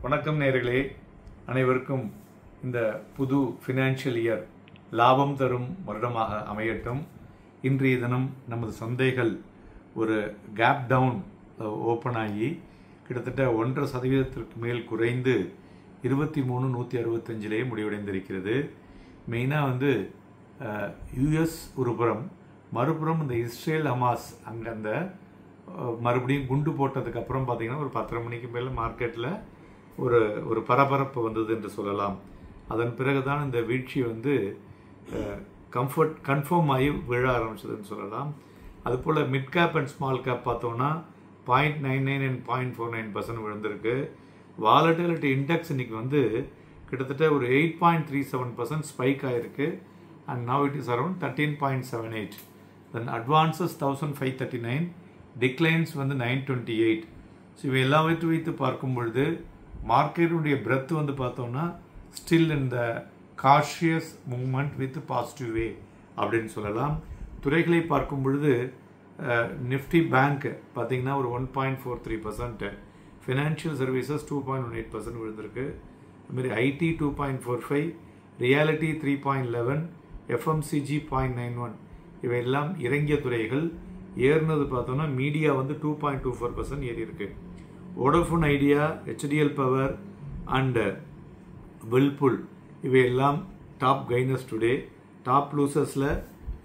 வணக்கம் நேயர்களே, அனைவருக்கும் இந்த புது ஃபினான்ஷியல் இயர் லாபம் தரும் வருடமாக அமையட்டும். இன்றைய தினம் நமது சந்தைகள் ஒரு கேப் டவுன் ஓப்பன் ஆகி கிட்டத்தட்ட 1.5% மேல் குறைந்து 23,165 முடிவடைந்திருக்கிறது. மெயினாக யூஎஸ் ஒரு புறம், மறுபுறம் இந்த இஸ்ரேல் ஹமாஸ் அங்கே அந்த மறுபடியும் குண்டு போட்டதுக்கு அப்புறம் பார்த்தீங்கன்னா ஒரு 10:30 மணிக்கு மேலே மார்க்கெட்டில் ஒரு பரபரப்பு வந்தது என்று சொல்லலாம். அதன் பிறகுதான் இந்த வீழ்ச்சி கன்ஃபார்ம் ஆகி விழ ஆரம்பிச்சதுன்னு சொல்லலாம். அதுபோல் mid cap and small cap பார்த்தோன்னா 0.99 and 0.49% விழுந்திருக்கு. வாலட்டிலிட்டி இண்டெக்ஸ் இன்னைக்கு கிட்டத்தட்ட ஒரு 8.37% ஸ்பைக் ஆகிருக்கு. And now it is around 13.78. Then advances 1539, declines 928. So இவை எல்லாவற்றை வைத்து பார்க்கும் பொழுது மார்க்கெட்டுடைய பிரெத் பார்த்தோம்னா ஸ்டில் இந்த cautious movement with positive way அப்படின்னு சொல்லலாம். துறைகளை பார்க்கும் பொழுது நிஃப்டி பேங்க் பார்த்தீங்கன்னா ஒரு 1.43%, ஃபினான்ஷியல் சர்வீசஸ் 2.18% விழுந்திருக்கு. அதுமாதிரி ஐடி 2.45, ரியாலிட்டி 3.11, எஃப்எம்சிஜி 0.91. இவையெல்லாம் இறங்கிய துறைகள். ஏறினது பார்த்தோன்னா மீடியா 2.24% ஏறி இருக்கு. Vodafone Idea, HDL power and வில்புல் இவையெல்லாம் டாப் கைனர்ஸ் டுடே. டாப் லூசர்ஸில்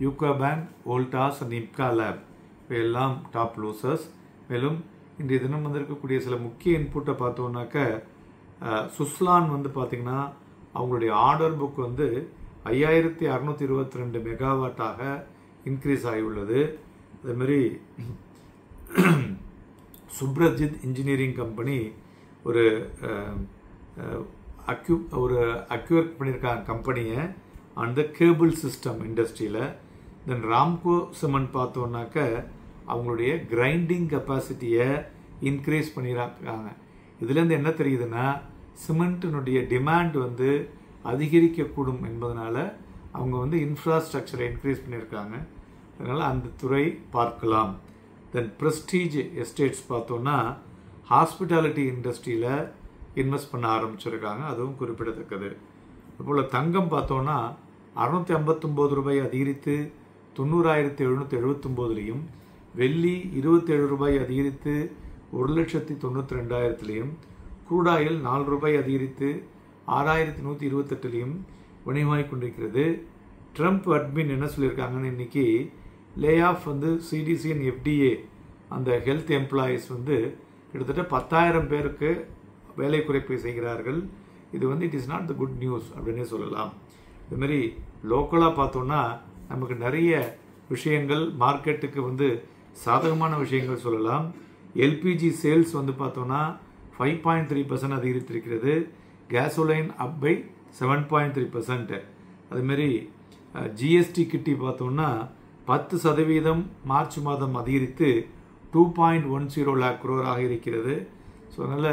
UCO bank, Voltas and Ipca lab இவையெல்லாம் டாப் லூசர்ஸ். மேலும் இன்றைய தினம் இருக்கக்கூடிய சில முக்கிய இன்புட்டை பார்த்தோம்னாக்க சுஸ்லான் பார்த்தீங்கன்னா அவங்களுடைய ஆர்டர் புக் 5622 மெகாவாட்டாக இன்க்ரீஸ் ஆகியுள்ளது. அதேமாரி சுப்ரஜித் இன்ஜினியரிங் கம்பெனி ஒரு அக்யூர் பண்ணியிருக்காங்க கம்பெனியை அந்த கேபிள் சிஸ்டம் இண்டஸ்ட்ரியில். தென் ராம்கோ சிமெண்ட் பார்த்தோன்னாக்க அவங்களுடைய கிரைண்டிங் கெப்பாசிட்டியை இன்க்ரீஸ் பண்ணியிருக்காங்க. இதுலேருந்து என்ன தெரியுதுன்னா சிமெண்ட்டினுடைய டிமாண்ட் அதிகரிக்கக்கூடும் என்பதனால அவங்க இன்ஃப்ராஸ்ட்ரக்சரை இன்க்ரீஸ் பண்ணியிருக்காங்க. அதனால் அந்த துறை பார்க்கலாம். தென் ப்ரெஸ்டீஜ் எஸ்டேட்ஸ் பார்த்தோன்னா ஹாஸ்பிட்டாலிட்டி இண்டஸ்ட்ரியில் இன்வெஸ்ட் பண்ண ஆரம்பிச்சிருக்காங்க, அதுவும் குறிப்பிடத்தக்கது. அதுபோல் தங்கம் பார்த்தோன்னா 659 ரூபாய் அதிகரித்து 90,779, வெள்ளி 27 ரூபாய் அதிகரித்து 1,92,000, க்ரூட் ஆயில் 4 ரூபாய் அதிகரித்து 6,128 வணிகமாகிக் கொண்டிருக்கிறது. ட்ரம்ப் அட்மின் என்ன சொல்லியிருக்காங்கன்னு இன்னைக்கு lay off CDC and FDA அந்த ஹெல்த் எம்ப்ளாயீஸ் கிட்டத்தட்ட 10,000 பேருக்கு வேலை குறைப்பை செய்கிறார்கள். இது it is not the good news அப்படின்னே சொல்லலாம். இதுமாரி லோக்கலாக பார்த்தோன்னா நமக்கு நிறைய விஷயங்கள் மார்க்கெட்டுக்கு சாதகமான விஷயங்கள் சொல்லலாம். எல்பிஜி சேல்ஸ் பார்த்தோன்னா 5.3% அதிகரித்திருக்கிறது. Gasoline up by 7.3%. அதுமாரி ஜிஎஸ்டி கிட்டி பார்த்தோன்னா 10% மார்ச் மாதம் அதிகரித்து 2.10 lakh crore ஆக இருக்கிறது. ஸோ அதனால்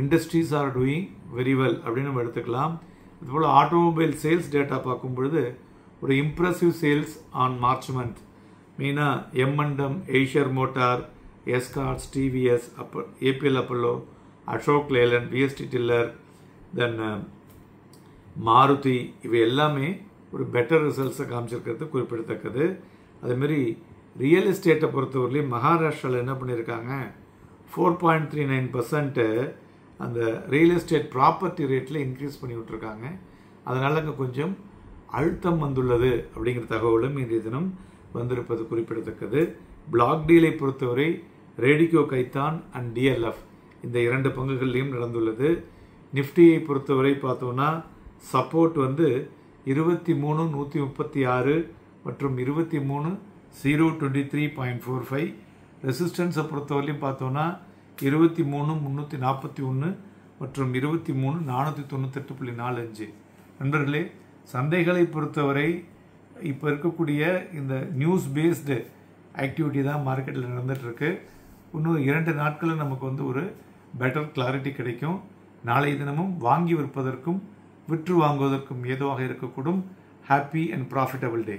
industries are doing very well அப்படின்னு நம்ம எடுத்துக்கலாம். அதுபோல் ஆட்டோமொபைல் சேல்ஸ் டேட்டா பார்க்கும் பொழுது ஒரு impressive sales on March month. மெயினாக எம்என்டம், Eicher motor, Escorts, TVS, APL Apollo, Ashok Leyland, VST tillers, then Maruti இவை எல்லாமே ஒரு பெட்டர் ரிசல்ட்ஸை காமிச்சிருக்கிறது குறிப்பிடத்தக்கது. அதேமாரி ரியல் எஸ்டேட்டை பொறுத்தவரையிலையும் மகாராஷ்டிராவில் என்ன பண்ணியிருக்காங்க 4.39% அந்த ரியல் எஸ்டேட் ப்ராப்பர்ட்டி ரேட்டில் இன்க்ரீஸ் பண்ணி விட்டுருக்காங்க. அதனால் அங்கே கொஞ்சம் அழுத்தம் வந்துள்ளது அப்படிங்கிற தகவலும் இன்றைய தினம் வந்திருப்பது குறிப்பிடத்தக்கது. பிளாக் டீலை பொறுத்தவரை ரேடிகோ கைத்தான் அண்ட் டிஎல்எஃப் இந்த 2 பங்குகள்லையும் நடந்துள்ளது. நிஃப்டியை பொறுத்தவரை பார்த்தோன்னா சப்போர்ட் 23,136 மற்றும் 23,023.45. ரெசிஸ்டன்ஸை பொறுத்தவரையிலும் பார்த்தோன்னா 23,341 மற்றும் 23,498.45. நண்பர்களே, சந்தைகளை பொறுத்தவரை இப்போ இருக்கக்கூடிய இந்த நியூஸ் பேஸ்டு ஆக்டிவிட்டி தான் மார்க்கெட்டில் நடந்துகிட்ருக்கு. இன்னும் 2 நாட்களில் நமக்கு ஒரு பெட்டர் கிளாரிட்டி கிடைக்கும். நாளைய தினமும் வாங்கி விற்பதற்கும் விற்று வாங்குவதற்கும் ஏதுவாக இருக்கக்கூடும். Happy and profitable day.